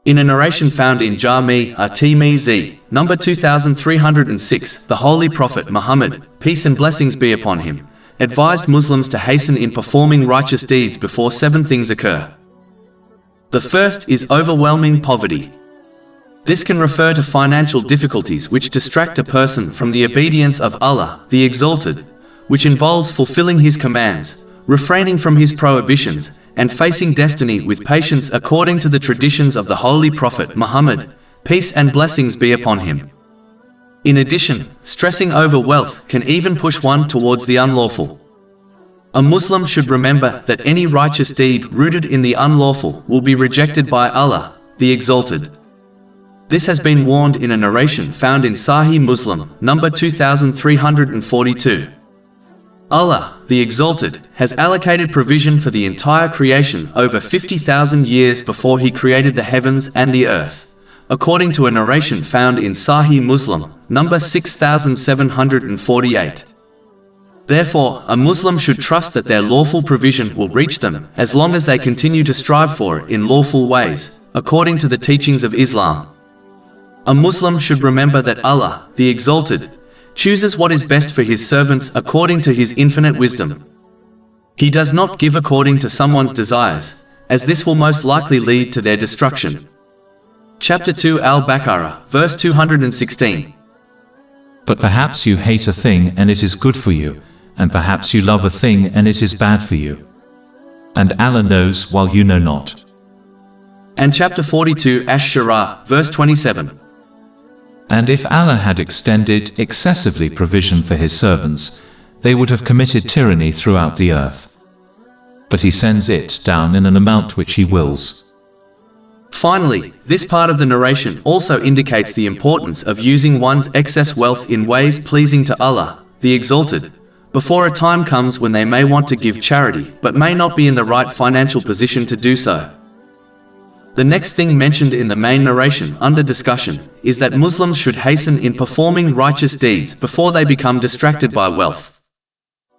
In a narration found in Jami' at-Tirmidhi, number 2306, the Holy Prophet Muhammad, peace and blessings be upon him, advised Muslims to hasten in performing righteous deeds before 7 things occur. The first is overwhelming poverty. This can refer to financial difficulties which distract a person from the obedience of Allah, the Exalted, which involves fulfilling His commands, refraining from His prohibitions, and facing destiny with patience according to the traditions of the Holy Prophet Muhammad, peace and blessings be upon him. In addition, stressing over wealth can even push one towards the unlawful. A Muslim should remember that any righteous deed rooted in the unlawful will be rejected by Allah, the Exalted. This has been warned in a narration found in Sahih Muslim, number 2342. Allah, the Exalted, has allocated provision for the entire creation over 50,000 years before He created the heavens and the earth, according to a narration found in Sahih Muslim, number 6748. Therefore, a Muslim should trust that their lawful provision will reach them as long as they continue to strive for it in lawful ways, according to the teachings of Islam. A Muslim should remember that Allah, the Exalted, chooses what is best for His servants according to His infinite wisdom. He does not give according to someone's desires, as this will most likely lead to their destruction. Chapter 2 Al-Baqarah, verse 216. But perhaps you hate a thing and it is good for you, and perhaps you love a thing and it is bad for you. And Allah knows while you know not. And chapter 42 Ash-Shura, verse 27. And if Allah had extended excessively provision for His servants, they would have committed tyranny throughout the earth. But He sends it down in an amount which He wills. Finally, this part of the narration also indicates the importance of using one's excess wealth in ways pleasing to Allah, the Exalted, before a time comes when they may want to give charity but may not be in the right financial position to do so. The next thing mentioned in the main narration under discussion is that Muslims should hasten in performing righteous deeds before they become distracted by wealth.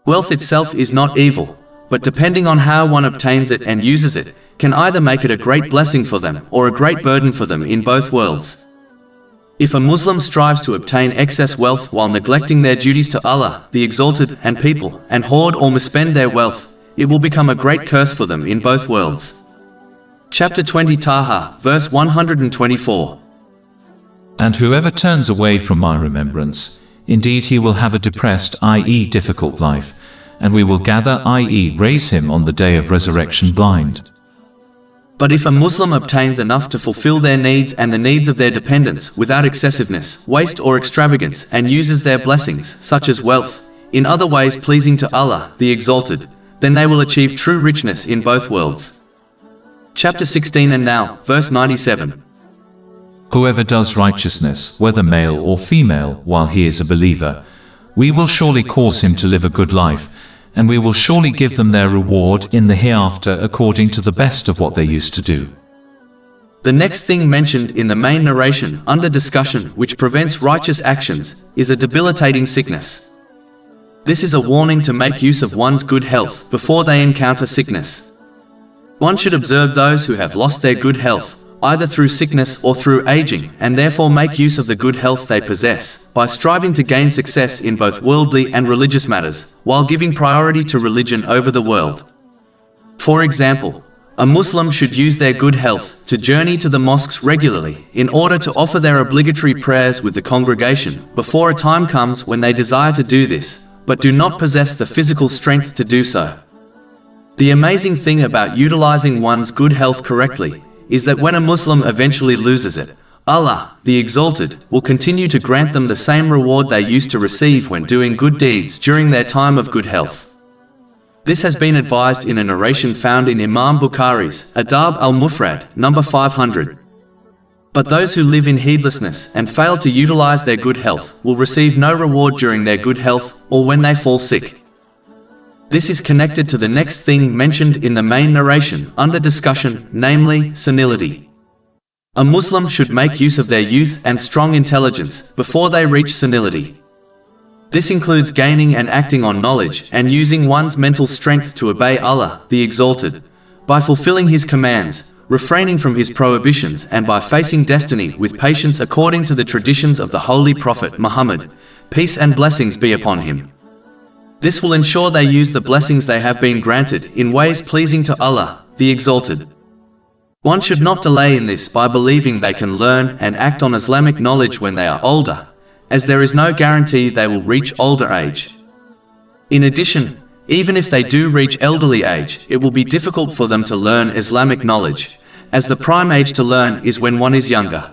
Wealth itself is not evil, but depending on how one obtains it and uses it, can either make it a great blessing for them or a great burden for them in both worlds. If a Muslim strives to obtain excess wealth while neglecting their duties to Allah, the Exalted, and people, and hoard or misspend their wealth, it will become a great curse for them in both worlds. Chapter 20 Taha, verse 124. And whoever turns away from my remembrance, indeed he will have a depressed, i.e. difficult life, and we will gather, i.e. raise him on the day of resurrection blind. But if a Muslim obtains enough to fulfill their needs and the needs of their dependents without excessiveness, waste or extravagance, and uses their blessings, such as wealth, in other ways pleasing to Allah, the Exalted, then they will achieve true richness in both worlds. Chapter 16 And now, verse 97. Whoever does righteousness, whether male or female, while he is a believer, we will surely cause him to live a good life, and we will surely give them their reward in the hereafter according to the best of what they used to do. The next thing mentioned in the main narration under discussion which prevents righteous actions is a debilitating sickness. This is a warning to make use of one's good health before they encounter sickness. One should observe those who have lost their good health, either through sickness or through aging, and therefore make use of the good health they possess, by striving to gain success in both worldly and religious matters, while giving priority to religion over the world. For example, a Muslim should use their good health to journey to the mosques regularly, in order to offer their obligatory prayers with the congregation, before a time comes when they desire to do this, but do not possess the physical strength to do so. The amazing thing about utilizing one's good health correctly is that when a Muslim eventually loses it, Allah, the Exalted, will continue to grant them the same reward they used to receive when doing good deeds during their time of good health. This has been advised in a narration found in Imam Bukhari's Adab al-Mufrad, number 500. But those who live in heedlessness and fail to utilize their good health will receive no reward during their good health or when they fall sick. This is connected to the next thing mentioned in the main narration under discussion, namely, senility. A Muslim should make use of their youth and strong intelligence before they reach senility. This includes gaining and acting on knowledge and using one's mental strength to obey Allah, the Exalted, by fulfilling His commands, refraining from his prohibitions and by facing destiny with patience according to the traditions of the Holy Prophet Muhammad, peace and blessings be upon him. This will ensure they use the blessings they have been granted in ways pleasing to Allah, the Exalted. One should not delay in this by believing they can learn and act on Islamic knowledge when they are older, as there is no guarantee they will reach older age. In addition, even if they do reach elderly age, it will be difficult for them to learn Islamic knowledge, as the prime age to learn is when one is younger.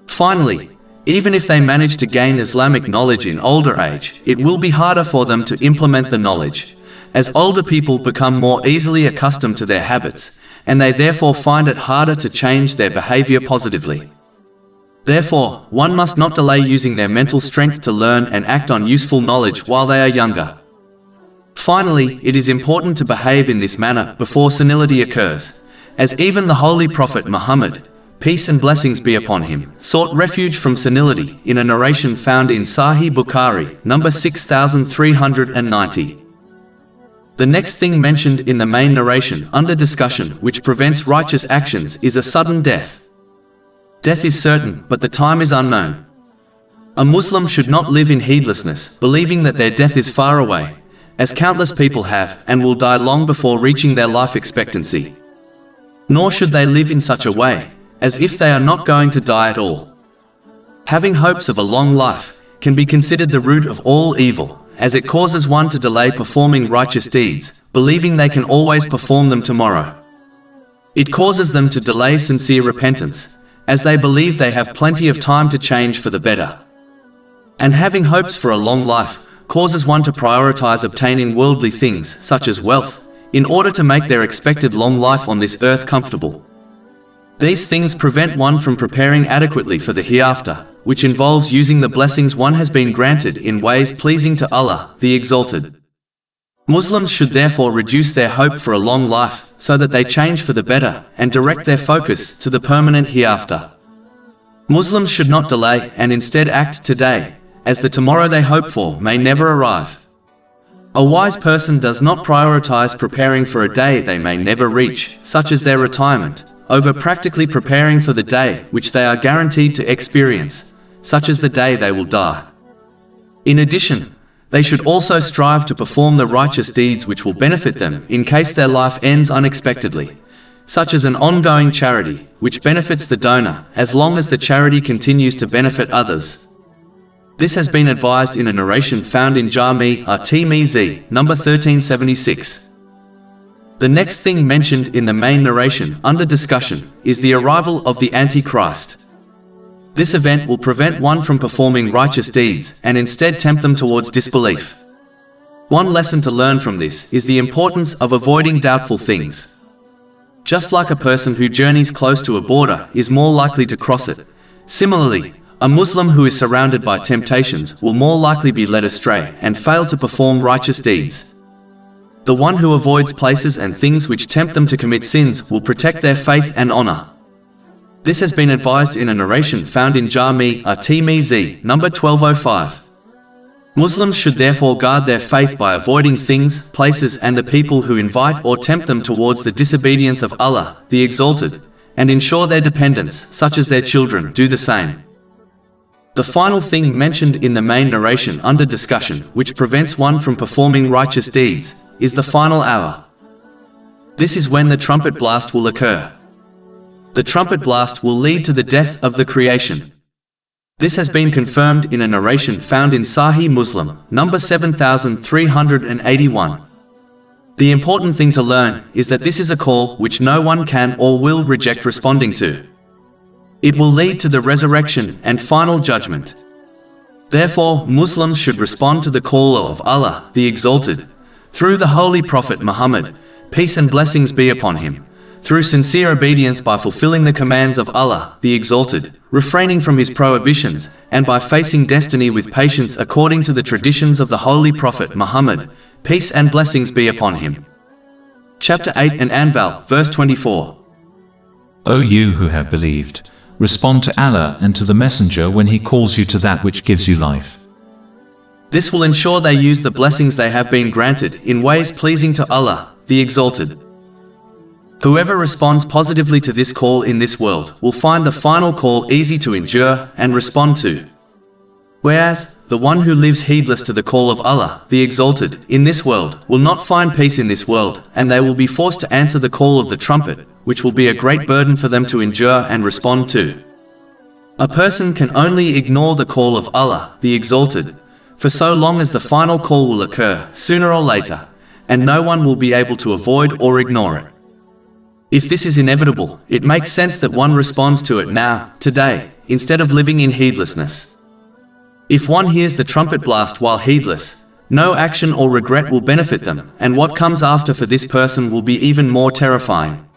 Finally, even if they manage to gain Islamic knowledge in older age, it will be harder for them to implement the knowledge, as older people become more easily accustomed to their habits, and they therefore find it harder to change their behavior positively. Therefore, one must not delay using their mental strength to learn and act on useful knowledge while they are younger. Finally, it is important to behave in this manner before senility occurs, as even the Holy Prophet Muhammad, peace and blessings be upon him, sought refuge from senility in a narration found in Sahih Bukhari, number 6390. The next thing mentioned in the main narration under discussion which prevents righteous actions is a sudden death. Death is certain, but the time is unknown. A Muslim should not live in heedlessness, believing that their death is far away, as countless people have and will die long before reaching their life expectancy. Nor should they live in such a way, as if they are not going to die at all. Having hopes of a long life can be considered the root of all evil, as it causes one to delay performing righteous deeds, believing they can always perform them tomorrow. It causes them to delay sincere repentance, as they believe they have plenty of time to change for the better. And having hopes for a long life causes one to prioritize obtaining worldly things, such as wealth, in order to make their expected long life on this earth comfortable. These things prevent one from preparing adequately for the hereafter, which involves using the blessings one has been granted in ways pleasing to Allah, the Exalted. Muslims should therefore reduce their hope for a long life, so that they change for the better and direct their focus to the permanent hereafter. Muslims should not delay and instead act today, as the tomorrow they hope for may never arrive. A wise person does not prioritize preparing for a day they may never reach, such as their retirement, over practically preparing for the day which they are guaranteed to experience, such as the day they will die. In addition, they should also strive to perform the righteous deeds which will benefit them in case their life ends unexpectedly, such as an ongoing charity, which benefits the donor as long as the charity continues to benefit others. This has been advised in a narration found in Jami' at-Tirmidhi, number 1376. The next thing mentioned in the main narration under discussion is the arrival of the Antichrist. This event will prevent one from performing righteous deeds and instead tempt them towards disbelief. One lesson to learn from this is the importance of avoiding doubtful things. Just like a person who journeys close to a border is more likely to cross it, similarly, a Muslim who is surrounded by temptations will more likely be led astray and fail to perform righteous deeds. The one who avoids places and things which tempt them to commit sins will protect their faith and honor. This has been advised in a narration found in Jami' at-Tirmidhi, number 1205. Muslims should therefore guard their faith by avoiding things, places and the people who invite or tempt them towards the disobedience of Allah, the Exalted, and ensure their dependents, such as their children, do the same. The final thing mentioned in the main narration under discussion, which prevents one from performing righteous deeds, is the final hour. This is when the trumpet blast will occur. The trumpet blast will lead to the death of the creation. This has been confirmed in a narration found in Sahih Muslim, number 7381. The important thing to learn is that this is a call which no one can or will reject responding to. It will lead to the resurrection and final judgment. Therefore, Muslims should respond to the call of Allah, the Exalted, through the Holy Prophet Muhammad, peace and blessings be upon him, through sincere obedience by fulfilling the commands of Allah, the Exalted, refraining from his prohibitions, and by facing destiny with patience according to the traditions of the Holy Prophet Muhammad, peace and blessings be upon him. Chapter 8 and Anfal, verse 24. O you who have believed, respond to Allah and to the Messenger when he calls you to that which gives you life. This will ensure they use the blessings they have been granted in ways pleasing to Allah, the Exalted. Whoever responds positively to this call in this world will find the final call easy to endure and respond to. Whereas, the one who lives heedless to the call of Allah, the Exalted, in this world, will not find peace in this world, and they will be forced to answer the call of the trumpet, which will be a great burden for them to endure and respond to. A person can only ignore the call of Allah, the Exalted, for so long as the final call will occur, sooner or later, and no one will be able to avoid or ignore it. If this is inevitable, it makes sense that one responds to it now, today, instead of living in heedlessness. If one hears the trumpet blast while heedless, no action or regret will benefit them, and what comes after for this person will be even more terrifying.